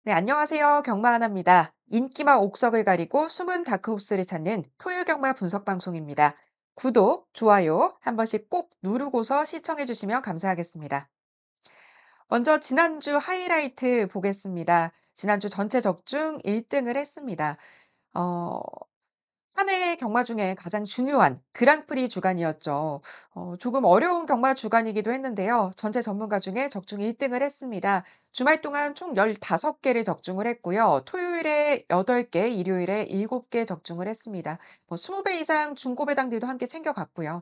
네, 안녕하세요. 경마하나입니다. 인기마 옥석을 가리고 숨은 다크호스를 찾는 토요경마 분석 방송입니다. 구독, 좋아요 한 번씩 꼭 누르고서 시청해 주시면 감사하겠습니다. 먼저 지난주 하이라이트 보겠습니다. 지난주 전체 적중 1등을 했습니다. 어, 한 해 경마 중에 가장 중요한 그랑프리 주간이었죠. 조금 어려운 경마 주간이기도 했는데요. 전체 전문가 중에 적중 1등을 했습니다. 주말 동안 총 15개를 적중을 했고요. 토요일에 8개, 일요일에 7개 적중을 했습니다. 뭐 20배 이상 중고배당들도 함께 챙겨갔고요.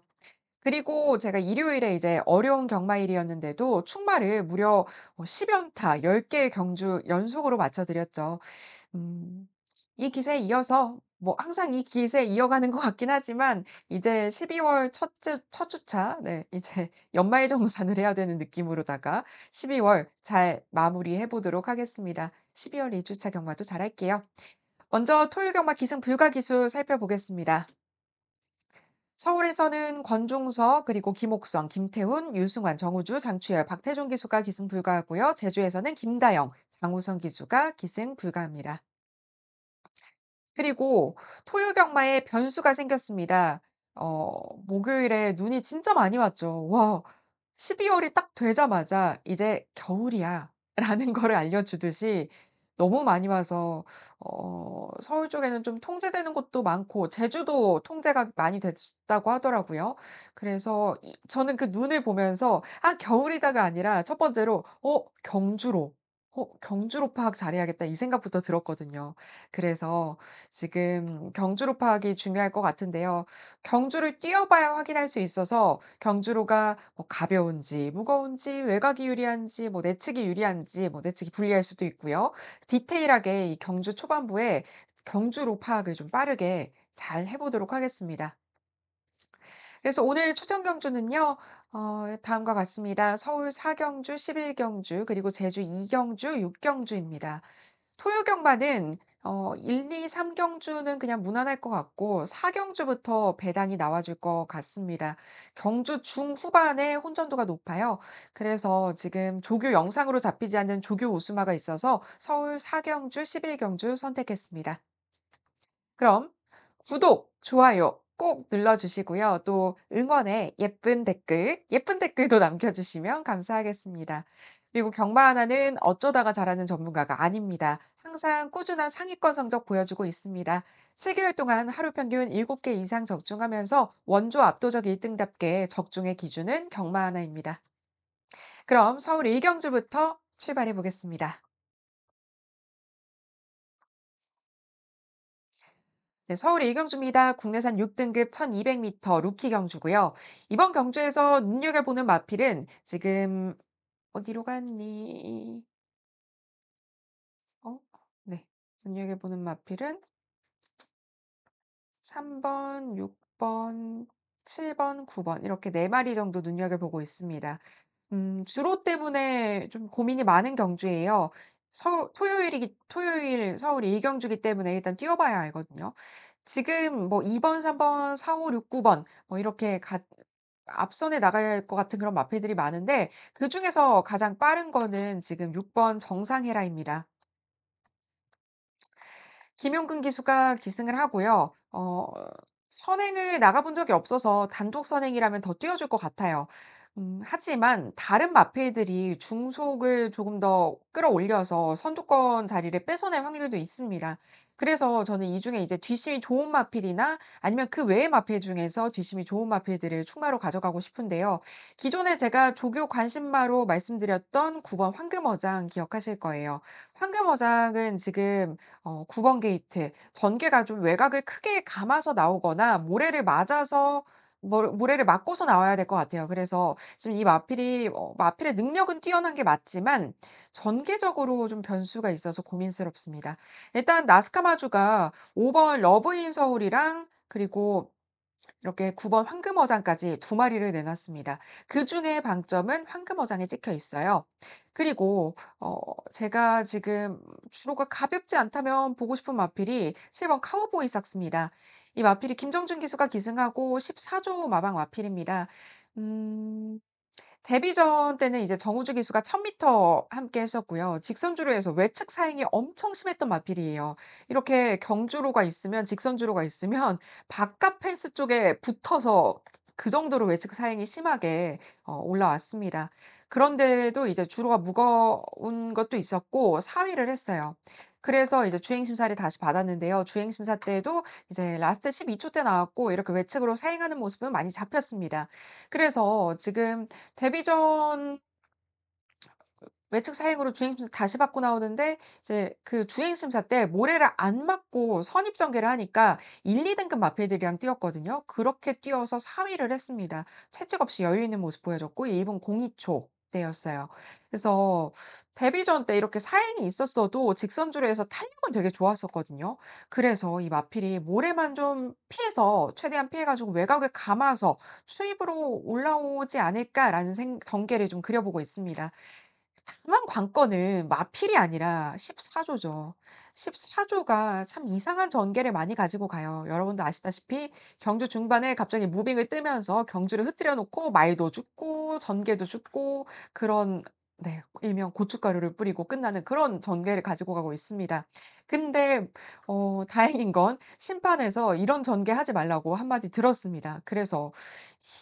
그리고 제가 일요일에 이제 어려운 경마일이었는데도 충마를 무려 10연타 10개의 경주 연속으로 맞춰 드렸죠. 음. 이 기세에 이어서 뭐 항상 이 기세 이어가는 것 같긴 하지만 이제 12월 첫 주차 네 이제 연말정산을 해야 되는 느낌으로다가 12월 잘 마무리해 보도록 하겠습니다. 12월 1 주차 경마도 잘할게요. 먼저 토요 경마 기승 불가 기수 살펴보겠습니다. 서울에서는 권종석 그리고 김옥성, 김태훈, 유승환, 정우주, 장추열, 박태종 기수가 기승 불가하고요. 제주에서는 김다영, 장우성 기수가 기승 불가합니다. 그리고 토요경마에 변수가 생겼습니다. 목요일에 눈이 진짜 많이 왔죠. 와, 12월 월이 딱 되자마자 "이제 겨울이야." 라는 거를 알려주듯이 너무 많이 와서 서울 쪽에는 좀 통제되는 곳도 많고 제주도 통제가 많이 됐다고 하더라고요. 그래서 저는 그 눈을 보면서 '아 겨울이다.'가 아니라 첫 번째로 '경주로. 경주로 파악 잘해야겠다.' 이 생각부터 들었거든요. 그래서 지금 경주로 파악이 중요할 것 같은데요. 경주를 뛰어봐야 확인할 수 있어서 경주로가 뭐 가벼운지 무거운지 외곽이 유리한지 뭐 내측이 유리한지 뭐 내측이 불리할 수도 있고요. 디테일하게 이 경주 초반부에 경주로 파악을 좀 빠르게 잘 해 보도록 하겠습니다. 그래서 오늘 추천 경주는요. 다음과 같습니다. 서울 4 경주, 11 경주, 그리고 제주 2 경주, 6 경주입니다. 토요 경마는 1, 2, 3 경주는 그냥 무난할 것 같고 4 경주부터 배당이 나와줄 것 같습니다. 경주 중후반에 혼전도가 높아요. 그래서 지금 조교 영상으로 잡히지 않는 조교 우수마가 있어서 서울 4 경주, 11 경주 선택했습니다. 그럼 구독, 좋아요 꼭 눌러 주시고요. 또 응원에 예쁜 댓글도 남겨 주시면 감사하겠습니다. 그리고 경마 하나는 어쩌다가 잘하는 전문가가 아닙니다. 항상 꾸준한 상위권 성적 보여주고 있습니다. 7개월 동안 하루 평균 7개 이상 적중하면서 원조 압도적 1등답게 적중의 기준은 경마 하나입니다. 그럼 서울 1경주부터 출발해 보겠습니다. 네, 서울 일경주입니다. 국내산 6등급 1200m 루키 경주고요. 이번 경주에서 눈여겨보는 마필은 지금 어디로 갔니? 어? 네. 눈여겨보는 마필은 3번, 6번, 7번, 9번 이렇게 4마리 정도 눈여겨보고 있습니다. 주로 때문에 좀 고민이 많은 경주예요. 토요일 서울 일경주기 때문에 일단 뛰어봐야 알거든요. 지금 뭐 2 번, 3 번, 4, 5, 6, 9번 뭐 이렇게 앞선에 나갈 것 같은 그런 마필들이 많은데 그중에서 가장 빠른 거는 지금 6번 정상헤라입니다. 김용근 기수가 기승을 하고요. 선행을 나가 본 적이 없어서 단독 선행이라면 더 뛰어줄 것 같아요. 하지만 다른 마필들이 중속을 조금 더 끌어올려서 선두권 자리를 뺏어낼 확률도 있습니다. 그래서 저는 이 중에 이제 뒷심이 좋은 마필이나 아니면 그 외의 마필 중에서 뒷심이 좋은 마필들을 충마로 가져가고 싶은데요. 기존에 제가 조교 관심마로 말씀드렸던 9번 황금어장 기억하실 거예요. 황금어장은 지금 9번 게이트 전개가 좀 외곽을 크게 감아서 나오거나 모래를 맞고서 나와야 될 것 같아요. 그래서 지금 이 마필이 마필의 능력은 뛰어난 게 맞지만 전개적으로 좀 변수가 있어서 고민스럽습니다. 일단 나스카마주가 5번 러브인 서울이랑 그리고 이렇게 9번 황금어장까지 두 마리를 내놨습니다. 그중에 방점은 황금어장에 찍혀 있어요. 그리고 제가 지금 주로가 가볍지 않다면 보고 싶은 마필이 7번 카우보이 삭스입니다. 이 마필이 김정준 기수가 기승하고 14조 마방 마필입니다. 음 데뷔전 때는 이제 정우주 기수가 1000m 함께 했었고요. 직선주로 해서 외측 사행이 엄청 심했던 마필이에요. 이렇게 경주로가 있으면 직선주로가 있으면 바깥 펜스 쪽에 붙어서 그 정도로 외측 사행이 심하게 올라왔습니다. 그런데도 이제 주로가 무거운 것도 있었고 4 위를 했어요. 그래서 이제 주행 심사를 다시 받았는데요. 주행 심사 때도 이제 라스트 12초 때 나왔고 이렇게 외측으로 사행하는 모습은 많이 잡혔습니다. 그래서 지금 데뷔전 외측 사행으로 주행 심사 다시 받고 나오는데 이제 그 주행 심사 때 모래를 안 맞고 선입 전개를 하니까 1-2 등급 마필들이랑 뛰었거든요. 그렇게 뛰어서 4 위를 했습니다. 채찍 없이 여유 있는 모습 보여줬고 1분 02초 때였어요. 그래서 데뷔전 때 이렇게 사행이 있었어도 직선주로에서 탄력은 되게 좋았었거든요. 그래서 이 마필이 모래만 좀 피해서 최대한 피해 가지고 외곽을 감아서 '추입으로 올라오지 않을까.'라는 전개를 좀 그려 보고 있습니다. 다만 관건은 마필이 아니라 14 조죠. 14 조가 참 이상한 전개를 많이 가지고 가요. 여러분도 아시다시피 경주 중반에 갑자기 무빙을 뜨면서 경주를 흐트려 놓고 말도 죽고 전개도 죽고 그런, 네, 일명 고춧가루를 뿌리고 끝나는 그런 전개를 가지고 가고 있습니다. 근데 다행인 건 심판에서 "이런 전개 하지 말라."고 한마디 들었습니다. 그래서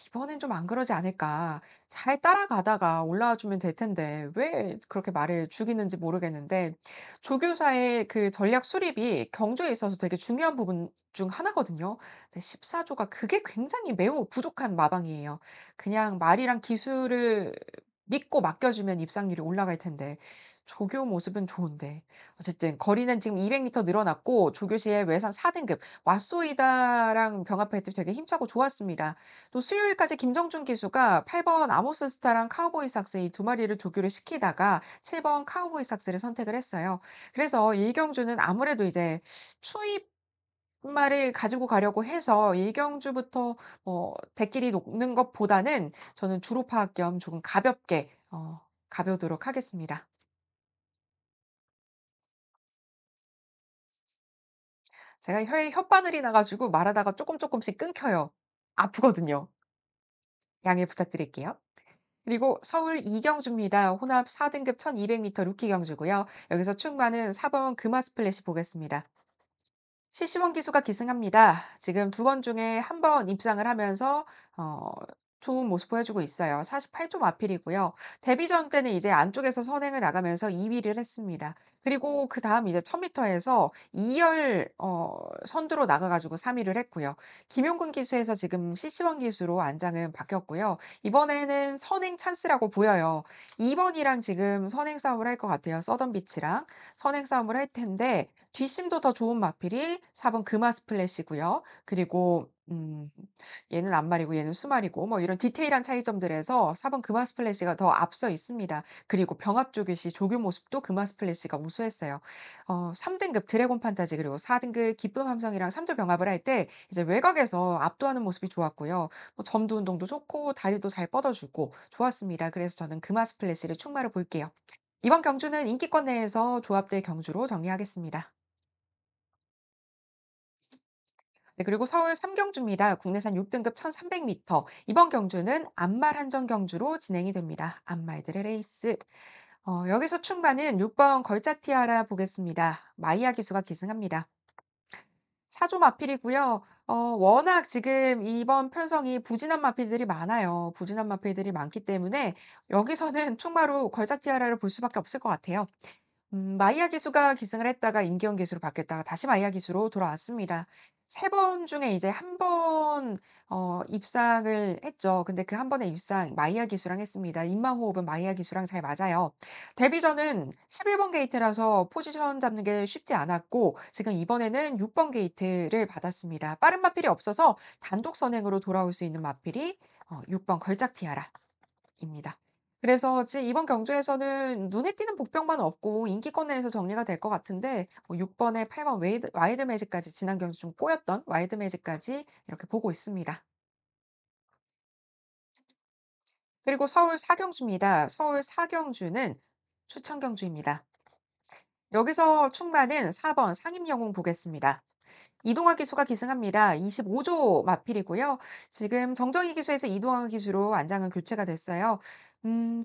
'이번엔 좀 안 그러지 않을까.' 잘 따라가다가 올라와 주면 될 텐데 왜 그렇게 말을 죽이는지 모르겠는데, 조교사의 그 전략 수립이 경주에 있어서 되게 중요한 부분 중 하나거든요. 근데 14 조가 그게 굉장히 매우 부족한 마방이에요. 그냥 말이랑 기술을 믿고 맡겨주면 입상률이 올라갈 텐데 조교 모습은 좋은데, 어쨌든 거리는 지금 200 미터 늘어났고 조교시의 외산 4 등급 왓쏘이다랑 병합할 때 되게 힘차고 좋았습니다. 또 수요일까지 김정준 기수가 8번 아모스 스타랑 카우보이 삭스 이 두 마리를 조교를 시키다가 7번 카우보이 삭스를 선택을 했어요. 그래서 일경주는 아무래도 이제 추입말을 가지고 가려고 해서 일경주부터 대끼리 놓는 것보다는 저는 주로 파악 겸 조금 가볍게 가벼도록 하겠습니다. 제가 혀에 혓바늘이 나 가지고 말하다가 쪼끔씩 끊겨요. 아프거든요. 양해 부탁드릴게요. 그리고 서울 이경주입니다. 혼합 4 등급 1200 미터 루키 경주고요. 여기서 충마는 4번 금화 스플래시 보겠습니다. 시시원 기수가 기승합니다. 지금 2번 중에 1번 입상을 하면서 어 좋은 모습 보여주고 있어요. 48점 마필이고요. 데뷔전 때는 이제 안쪽에서 선행을 나가면서 2 위를 했습니다. 그리고 그다음 이제 1000 미터에서 2열 선두로 나가 가지고 3 위를 했고요. 김용근 기수에서 지금 시시원 기수로 안장은 바뀌었고요. 이번에는 선행 찬스라고 보여요. 2 번이랑 지금 선행 싸움을 할 것 같아요. 서던비치랑 선행 싸움을 할 텐데 뒷심도 더 좋은 마필이 4번 금화 스플래시고요. 그리고 얘는 앞말이고 얘는 수말이고 뭐 이런 디테일한 차이점들에서 4번 금화 스플래시가 더 앞서 있습니다. 그리고 병합 조교시 조교 모습도 금화 스플래시가 우수했어요. 3 등급 드래곤 판타지 그리고 4 등급 기쁨 함성이랑 3조 병합을 할 때 이제 외곽에서 압도하는 모습이 좋았고요. 뭐 점두 운동도 좋고 다리도 잘 뻗어 주고 좋았습니다. 그래서 저는 금화 스플래시를 충마로 볼게요. 이번 경주는 인기권 내에서 조합될 경주로 정리하겠습니다. 네, 그리고 서울 삼경주입니다. 국내산 6 등급 1300 미터. 이번 경주는 암말 한정 경주로 진행이 됩니다. 암말들의 레이스. 여기서 충마는 6번 걸작 티아라 보겠습니다. 마이야 기수가 기승합니다. 사조 마필이고요. 워낙 지금 이번 편성이 부진한 마필들이 많아요. 부진한 마필들이 많기 때문에 여기서는 충마로 걸작 티아라를 볼 수밖에 없을 것 같아요. 마이야 기수가 기승을 했다가 임기영 기수로 바뀌었다가 다시 마이야 기수로 돌아왔습니다. 3번 중에 이제 1번 입상을 했죠. 근데 그 한 번의 입상 마이야 기수랑 했습니다. 입마 호흡은 마이야 기수랑 잘 맞아요. 데뷔전은 11번 게이트라서 포지션 잡는 게 쉽지 않았고 지금 이번에는 6번 게이트를 받았습니다. 빠른 마필이 없어서 단독 선행으로 돌아올 수 있는 마필이 6번 걸작 티아라 입니다. 그래서 이번 경주에서는 눈에 띄는 복병만 없고 인기권 내에서 정리가 될 것 같은데 6 번에 8번 와이드 매직까지 지난 경주 좀 꼬였던 와이드 매직까지 이렇게 보고 있습니다. 그리고 서울 사경주입니다. 서울 사경주는 추천 경주입니다. 여기서 충마는 4번 상임영웅 보겠습니다. 이동화 기수가 기승합니다. 25조 마필이고요. 지금 정정희 기수에서 이동화 기수로 안장은 교체가 됐어요.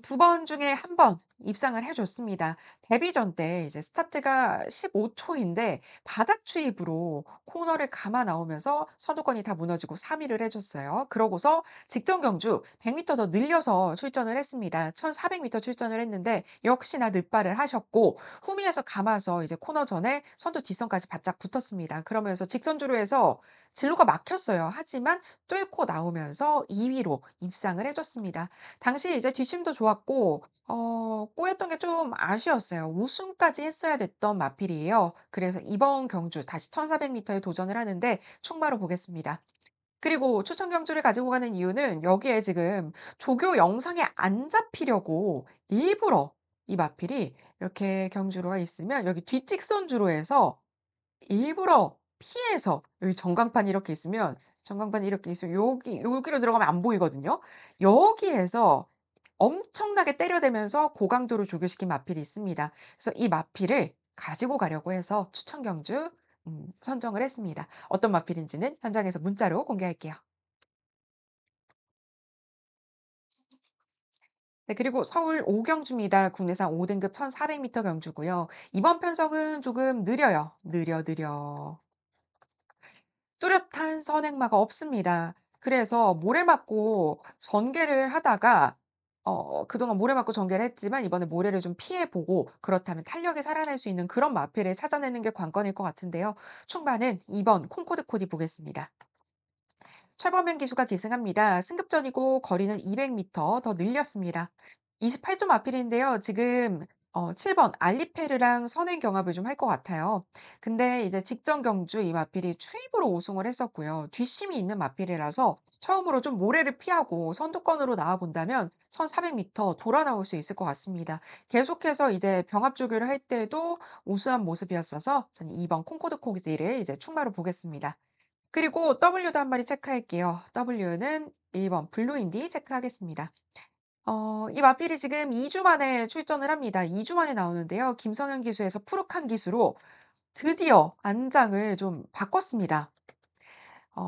두 번 중에 한 번 입상을 해 줬습니다. 데뷔전 때 이제 스타트가 15 초인데 바닥 추입으로 코너를 감아 나오면서 선두권이 다 무너지고 3 위를 해 줬어요. 그러고서 직전 경주 100 미터 더 늘려서 출전을 했습니다. 1,400 미터 출전을 했는데 역시나 늦발을 하셨고 후미에서 감아서 이제 코너 전에 선두 뒷선까지 바짝 붙었습니다. 그러면서 직선주로에서 진로가 막혔어요. 하지만 뚫고 나오면서 2 위로 입상을 해 줬습니다. 당시 이제 뒷심도 좋았고 꼬였던 게 좀 아쉬웠어요. 우승까지 했어야 됐던 마필이에요. 그래서 이번 경주 다시 1,400 미터에 도전을 하는데 충마로 보겠습니다. 그리고 추천 경주를 가지고 가는 이유는 여기에 지금 조교 영상에 안 잡히려고 일부러 이 마필이 이렇게 경주로가 있으면 여기 뒷직선주로에서 일부러 피해서 여기 전광판이 이렇게 있으면 여기로 들어가면 안 보이거든요. 여기에서 엄청나게 때려대면서 고강도로 조교시킨 마필이 있습니다. 그래서 이 마필을 가지고 가려고 해서 추천 경주 선정을 했습니다. 어떤 마필인지는 현장에서 문자로 공개할게요. 네, 그리고 서울 오경주입니다. 국내산 5 등급 1,400 미터 경주고요. 이번 편성은 조금 느려요. 느려. 뚜렷한 선행마가 없습니다. 그래서 모래 맞고 전개를 하다가 그동안 모래 맞고 전개를 했지만 이번에 모래를 좀 피해 보고 그렇다면 탄력이 살아날 수 있는 그런 마필을 찾아내는 게 관건일 것 같은데요. 충반은 2번 콩코드 코디 보겠습니다. 최범현 기수가 기승합니다. 승급전이고 거리는 200 미터 더 늘렸습니다. 28점 앞필인데요. 지금 7번 알리페르랑 선행 경합을 좀 할 것 같아요. 근데 이제 직전 경주 이 마필이 추입으로 우승을 했었고요. 뒷심이 있는 마필이라서 처음으로 좀 모래를 피하고 선두권으로 나와 본다면 1,400 미터 돌아 나올 수 있을 것 같습니다. 계속해서 이제 병합 조교를 할 때도 우수한 모습이었어서 저는 2번 콩코드 코디를 이제 충마로 보겠습니다. 그리고 W도 한 마리 체크할게요. W는 1번 블루인디 체크하겠습니다. 이 마필이 지금 2주 만에 출전을 합니다. 2주 만에 나오는데요. 김성현 기수에서 푸르칸 기수로 드디어 안장을 좀 바꿨습니다.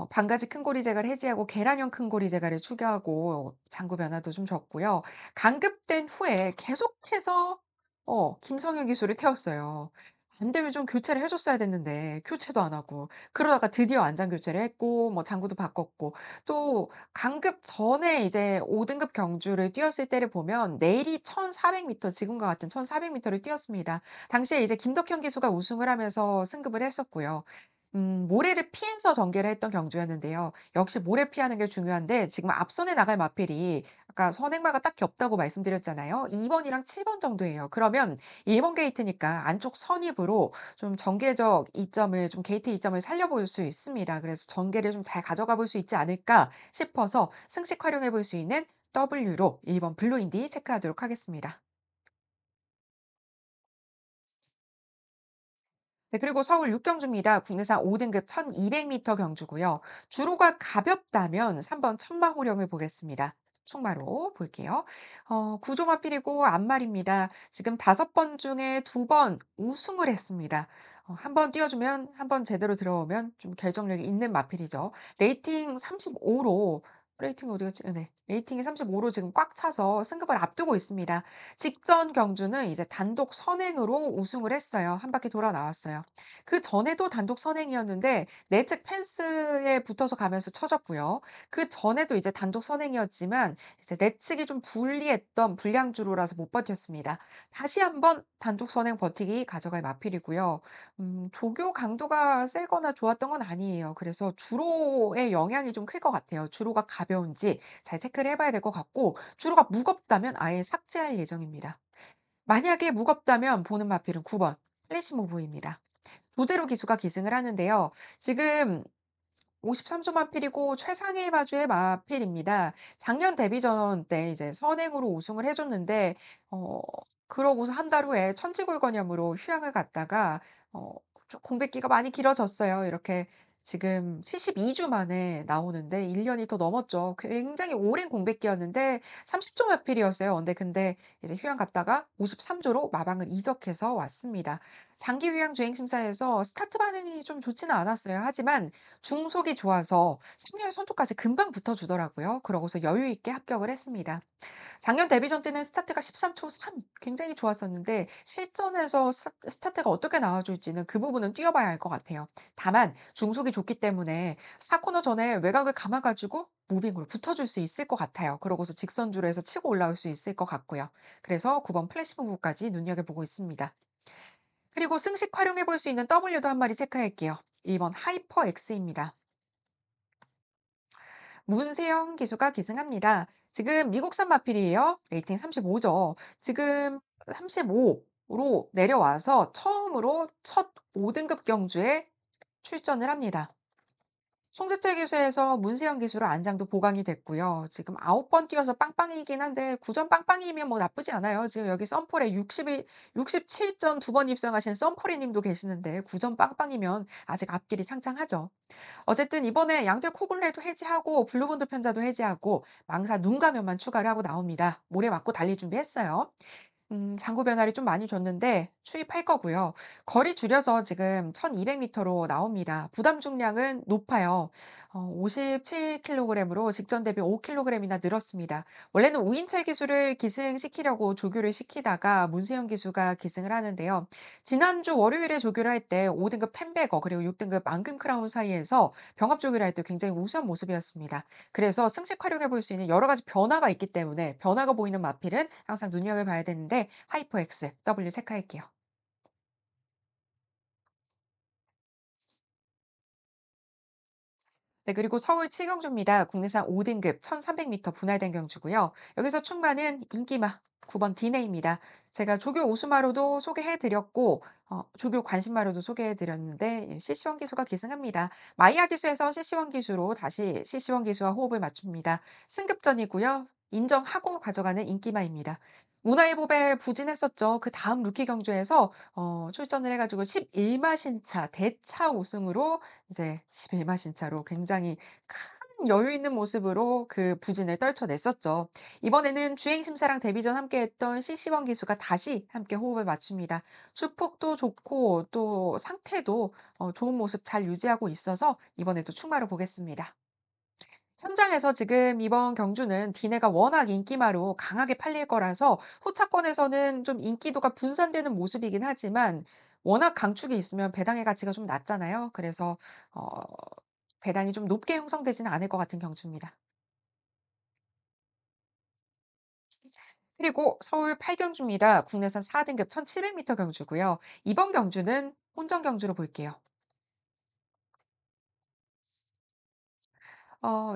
반가지 큰고리 제갈 해지하고 계란형 큰고리 제갈을 추가하고 장구 변화도 좀 줬고요. 강급된 후에 계속해서 김성현 기수를 태웠어요. 안 되면 좀 교체를 해 줬어야 됐는데 교체도 안 하고 그러다가 드디어 안장 교체를 했고 뭐 장구도 바꿨고 또 강급 전에 이제 5 등급 경주를 뛰었을 때를 보면 내리 1,400 미터 지금과 같은 1,400 미터를 뛰었습니다. 당시에 이제 김덕현 기수가 우승을 하면서 승급을 했었고요. 모래를 피해서 전개를 했던 경주였는데요. 역시 모래 피하는 게 중요한데 지금 앞선에 나갈 마필이 아까 선행마가 딱히 없다고 말씀드렸잖아요. 2 번이랑 7번 정도예요. 그러면 1번 게이트니까 안쪽 선입으로 좀 전개적 이점을 좀 게이트 이점을 살려볼 수 있습니다. 그래서 '전개를 좀 잘 가져가 볼 수 있지 않을까?' 싶어서 승식 활용해 볼 수 있는 W로 1번 블루인디 체크하도록 하겠습니다. 네, 그리고 서울 육경주입니다. 국내산 5 등급 1,200 미터 경주고요. 주로가 가볍다면 3번 천마호령을 보겠습니다. 충마로 볼게요. 구조마필이고 앞말입니다. 지금 5번 중에 2번 우승을 했습니다. 한 번 띄워주면 한 번 제대로 들어오면 좀 결정력이 있는 마필이죠. 레이팅 35로 레이팅이 어디 갔지? 네. 레이팅이 35로 지금 꽉 차서 승급을 앞두고 있습니다. 직전 경주는 이제 단독 선행으로 우승을 했어요. 한 바퀴 돌아 나왔어요. 그전에도 단독 선행이었는데 내측 펜스에 붙어서 가면서 처졌고요. 그전에도 이제 단독 선행이었지만 이제 내측이 좀 불리했던 불량주로라서 못 버텼습니다. 다시 한번 단독 선행 버티기 가져갈 마필이고요. 조교 강도가 세거나 좋았던 건 아니에요. 그래서 주로의 영향이 좀 클 것 같아요. 주로가 가벼운지 잘 체크를 해 봐야 될 것 같고 주로가 무겁다면 아예 삭제할 예정입니다. 만약에 무겁다면 보는 마필은 9번 플래시모브입니다. 조제로 기수가 기승을 하는데요. 지금 53조 마필이고 최상위 마주의 마필입니다. 작년 데뷔전 때 이제 선행으로 우승을 해 줬는데 어 그러고서 한 달 후에 천지골건염으로 휴양을 갔다가 어 좀 공백기가 많이 길어졌어요. 이렇게 지금 72주 만에 나오는데 1 년이 더 넘었죠. 굉장히 오랜 공백기였는데 30조 마필이었어요. 근데 이제 휴양 갔다가 53 조로 마방을 이적해서 왔습니다. 장기 휴양 주행 심사에서 스타트 반응이 좀 좋지는 않았어요. 하지만 중속이 좋아서 3열 선두까지 금방 붙어주더라고요. 그러고서 여유 있게 합격을 했습니다. 작년 데뷔전 때는 스타트가 13초 3, 굉장히 좋았었는데 실전에서 스타트가 어떻게 나와줄지는 그 부분은 뛰어봐야 알 것 같아요. 다만 중속이 좋기 때문에 4 코너 전에 외곽을 감아 가지고 무빙으로 붙어줄 수 있을 것 같아요. 그러고서 직선주로 해서 치고 올라올 수 있을 것 같고요. 그래서 9번 플래시 부분까지 눈여겨보고 있습니다. 그리고 승식 활용해 볼 수 있는 W도 한 마리 체크할게요. 2번 하이퍼 X입니다. 문세영 기수가 기승합니다. 지금 미국산 마필이에요. 레이팅 35죠. 지금 35로 내려와서 처음으로 첫 5등급 경주에 출전을 합니다. 송재철 기수에서 문세영 기수로 안장도 보강이 됐고요. 지금 9번 뛰어서 빵빵이긴 한데 9점 빵빵이면 뭐 나쁘지 않아요. 지금 여기 썬폴에 67점 2번 입상하신 썬폴이 님도 계시는데 9점 빵빵이면 아직 앞길이 창창하죠. 어쨌든 이번에 양털 코굴레도 해지하고 블루본드 편자도 해지하고 망사 눈 감면만 추가를 하고 나옵니다. 모래 맞고 달릴 준비했어요. 장구 변화를 좀 많이 줬는데 추입할 거고요. 거리 줄여서 지금 1200 미터로 나옵니다. 부담 중량은 높아요. 57 킬로그램으로 직전 대비 5 킬로그램이나 늘었습니다. 원래는 우인철 기수를 기승시키려고 조교를 시키다가 문세영 기수가 기승을 하는데요. 지난주 월요일에 조교를 할 때 5 등급 템베거 그리고 6 등급 앙금 크라운 사이에서 병합 조교를 할 때 굉장히 우수한 모습이었습니다. 그래서 승식 활용해 볼 수 있는 여러 가지 변화가 있기 때문에 변화가 보이는 마필은 항상 눈여겨봐야 되는데 하이퍼 X, W 체크할게요. 네, 그리고 서울 칠경주입니다. 국내산 5등급 1300 미터 분할된 경주고요. 여기서 충마는 인기마 9번 디네입니다. 제가 조교 우수마로도 소개해 드렸고 조교 관심마로도 소개해 드렸는데 CC1 기수가 기승합니다. 마이야 기수에서 CC1 기수로 다시 CC1 기수와 호흡을 맞춥니다. 승급전이고요. 인정하고 가져가는 인기마입니다. 문화일보배 부진했었죠. 그다음 루키 경주에서 출전을 해 가지고 11마 신차 대차 우승으로 이제 11마 신차로 굉장히 큰 여유 있는 모습으로 그 부진을 떨쳐냈었죠. 이번에는 주행 심사랑 데뷔전 함께했던 CC1 기수가 다시 함께 호흡을 맞춥니다. 수폭도 좋고 또 상태도 좋은 모습 잘 유지하고 있어서 이번에도 충마로 보겠습니다. 현장에서 지금 이번 경주는 디네가 워낙 인기마로 강하게 팔릴 거라서 후차권에서는 좀 인기도가 분산되는 모습이긴 하지만 워낙 강축이 있으면 배당의 가치가 좀 낮잖아요. 그래서 어 배당이 좀 높게 형성되지는 않을 것 같은 경주입니다. 그리고 서울 8경주입니다. 국내산 4등급 1700 미터 경주고요. 이번 경주는 혼전 경주로 볼게요.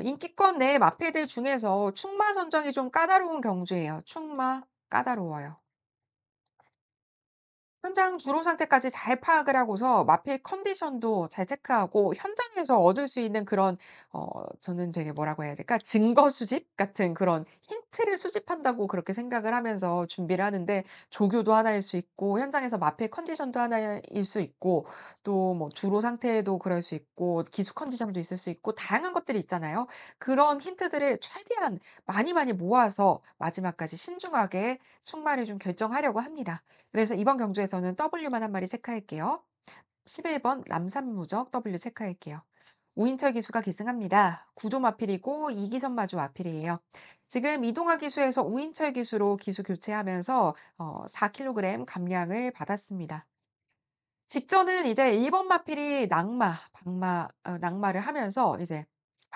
인기권 내 마패들 중에서 충마 선정이 좀 까다로운 경주예요. 충마 까다로워요. 현장 주로 상태까지 잘 파악을 하고서 마필 컨디션도 잘 체크하고 현장에서 얻을 수 있는 그런 저는 되게 뭐라고 해야 될까? 증거 수집 같은 그런 힌트를 수집한다고 그렇게 생각을 하면서 준비를 하는데 조교도 하나일 수 있고 현장에서 마필 컨디션도 하나일 수 있고 또 뭐 주로 상태도 그럴 수 있고 기수 컨디션도 있을 수 있고 다양한 것들이 있잖아요. 그런 힌트들을 최대한 많이 모아서 마지막까지 신중하게 충마를 좀 결정하려고 합니다. 그래서 이번 경주에서는 W만 한 마리 체크할게요. 11번 남산무적 W 체크할게요. 우인철 기수가 기승합니다. 구조 마필이고 이기선 마주 마필이에요. 지금 이동화 기수에서 우인철 기수로 기수 교체하면서 4kg 감량을 받았습니다. 직전은 이제 1번 마필이 낙마를 하면서 이제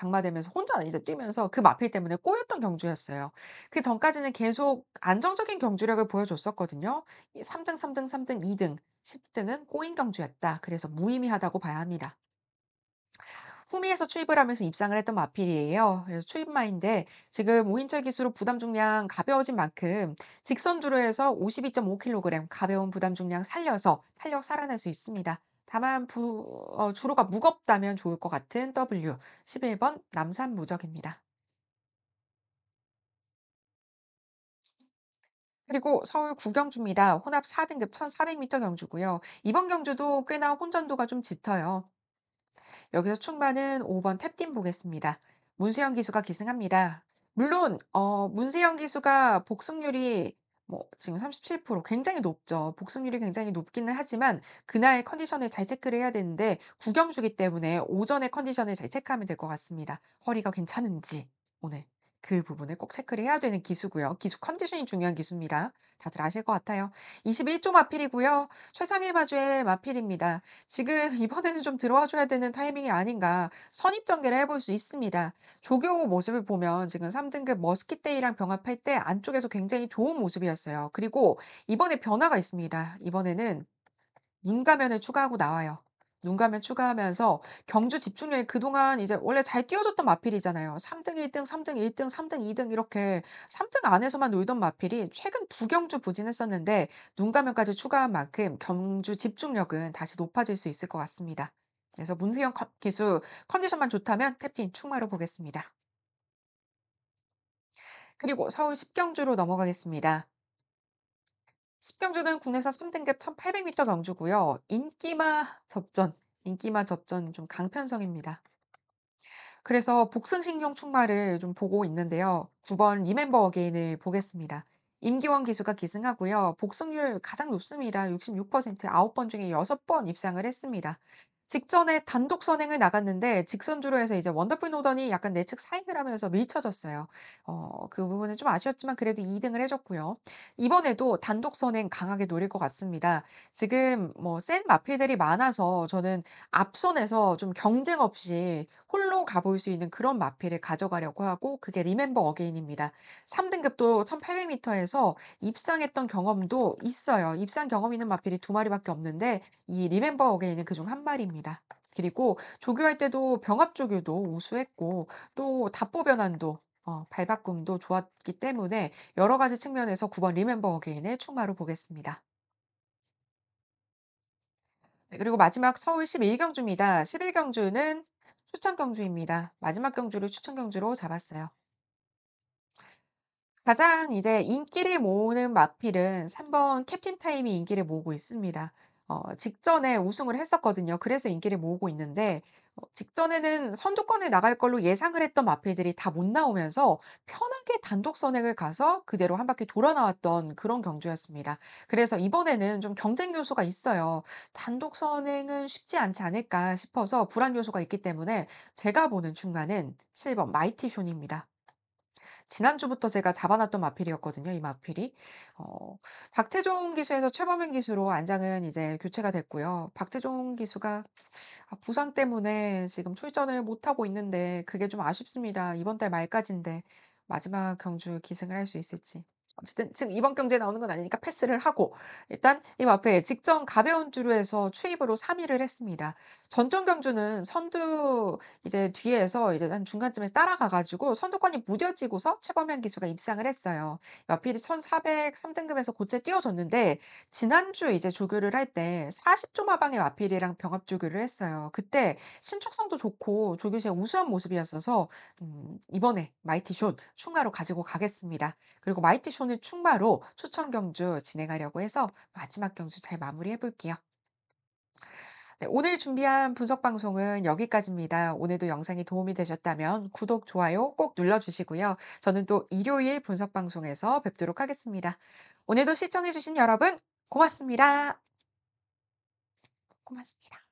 낙마되면서 혼자 이제 뛰면서 그 마필 때문에 꼬였던 경주였어요. 그전까지는 계속 안정적인 경주력을 보여줬었거든요. 이 3 등, 3 등, 3 등, 2 등, 10 등은 꼬인 경주였다. 그래서 무의미하다고 봐야 합니다. 후미에서 추입을 하면서 입상을 했던 마필이에요. 그래서 추입마인데 지금 5인철 기수로 부담 중량 가벼워진 만큼 직선주로 해서 52.5 킬로그램 가벼운 부담 중량 살려서 탄력 살아낼 수 있습니다. 다만 주로가 무겁다면 좋을 것 같은 W 11번 남산 무적입니다. 그리고 서울 구경주입니다. 혼합 4등급 1400 미터 경주고요. 이번 경주도 꽤나 혼전도가 좀 짙어요. 여기서 충만은 5번 탭딘 보겠습니다. 문세영 기수가 기승합니다. 물론 문세영 기수가 복승률이 뭐 지금 37% 굉장히 높죠. 복승률이 굉장히 높기는 하지만 그날 컨디션을 잘 체크를 해야 되는데 구경주기 때문에 오전에 컨디션을 잘 체크하면 될 것 같습니다. 허리가 괜찮은지 오늘 그 부분을 꼭 체크를 해야 되는 기수고요. 기수 컨디션이 중요한 기수입니다. 다들 아실 것 같아요. 21조 마필이고요. 최상위 마주의 마필입니다. 지금 이번에는 좀 들어와 줘야 되는 타이밍이 아닌가 선입전개를 해볼 수 있습니다. 조교 모습을 보면 지금 3 등급 머스킷데이랑 병합할 때 안쪽에서 굉장히 좋은 모습이었어요. 그리고 이번에 변화가 있습니다. 이번에는 눈가면을 추가하고 나와요. 눈가면 추가하면서 경주 집중력이 그동안 이제 원래 잘 뛰어줬던 마필이잖아요. 3등 1등, 3등 1등, 3등 2등 이렇게 3등 안에서만 놀던 마필이 최근 두 경주 부진했었는데 눈가면까지 추가한 만큼 경주 집중력은 다시 높아질 수 있을 것 같습니다. 그래서 문세영 기수 컨디션만 좋다면 탭틴 충마로 보겠습니다. 그리고 서울 10경주로 넘어가겠습니다. 10경주는 국내선 3 등급 1,800 미터 경주고요. 인기마 접전 좀 강편성입니다. 그래서 복승식용 충마를 좀 보고 있는데요. 9번 리멤버 어게인을 보겠습니다. 임기원 기수가 기승하고요. 복승률 가장 높습니다. 66% 9번 중에 6번 입상을 했습니다. 직전에 단독 선행을 나갔는데 직선주로 해서 이제 원더풀 노던이 약간 내측 사행을 하면서 밀쳐졌어요. 그 부분은 좀 아쉬웠지만 그래도 2 등을 해 줬고요. 이번에도 단독 선행 강하게 노릴 것 같습니다. 지금 뭐 센 마필들이 많아서 저는 앞선에서 좀 경쟁 없이 홀로 가볼 수 있는 그런 마필을 가져가려고 하고 그게 리멤버 어게인입니다. 3 등급도 1,800 미터에서 입상했던 경험도 있어요. 입상 경험 있는 마필이 2 마리밖에 없는데 이 리멤버 어게인은 그중 한 마리입니다. 그리고 조교할 때도 병합 조교도 우수했고 또 답보 변환도 발바꿈도 좋았기 때문에 여러 가지 측면에서 9번 리멤버 어게인을 충마로 보겠습니다. 네, 그리고 마지막 서울 11 경주입니다. 11 경주는 추천 경주입니다. 마지막 경주를 추천 경주로 잡았어요. 가장 이제 인기를 모으는 마필은 3번 캡틴 타임이 인기를 모으고 있습니다. 직전에 우승을 했었거든요. 그래서 인기를 모으고 있는데 직전에는 선두권을 나갈 걸로 예상을 했던 마필들이 다 못 나오면서 편하게 단독 선행을 가서 그대로 한 바퀴 돌아 나왔던 그런 경주였습니다. 그래서 이번에는 좀 경쟁 요소가 있어요. 단독 선행은 쉽지 않지 않을까 싶어서 불안 요소가 있기 때문에 제가 보는 중간은 7번 마이티 쇼입니다. 지난주부터 제가 잡아 놨던 마필이었거든요, 이 마필이. 어 박태종 기수에서 최범현 기수로 안장은 이제 교체가 됐고요. 박태종 기수가 부상 때문에 지금 출전을 못 하고 있는데 그게 좀 아쉽습니다. 이번 달 말까지인데 마지막 경주 기승을 할 수 있을지. 어쨌든 지금 이번 경기에 나오는 건 아니니까 패스를 하고 일단 이 앞에 직전 가벼운 주루에서 추입으로 3 위를 했습니다. 전전 경주는 선두 이제 뒤에서 이제 한 중간쯤에 따라가 가지고 선두권이 무뎌지고서 최범현 기수가 입상을 했어요. 마필이 1,403 등급에서 곧제 뛰어줬는데 지난주 이제 조교를 할 때 40조 마방의 마필이랑 병합 조교를 했어요. 그때 신축성도 좋고 조교시에 우수한 모습이었어서 이번에 마이티 숏 충마로 가지고 가겠습니다. 그리고 마이티 숏을 충마로 추천 경주 진행하려고 해서 마지막 경주 잘 마무리해 볼게요. 네, 오늘 준비한 분석 방송은 여기까지입니다. 오늘도 영상이 도움이 되셨다면 구독, 좋아요 꼭 눌러주시고요. 저는 또 일요일 분석 방송에서 뵙도록 하겠습니다. 오늘도 시청해주신 여러분 고맙습니다. 고맙습니다.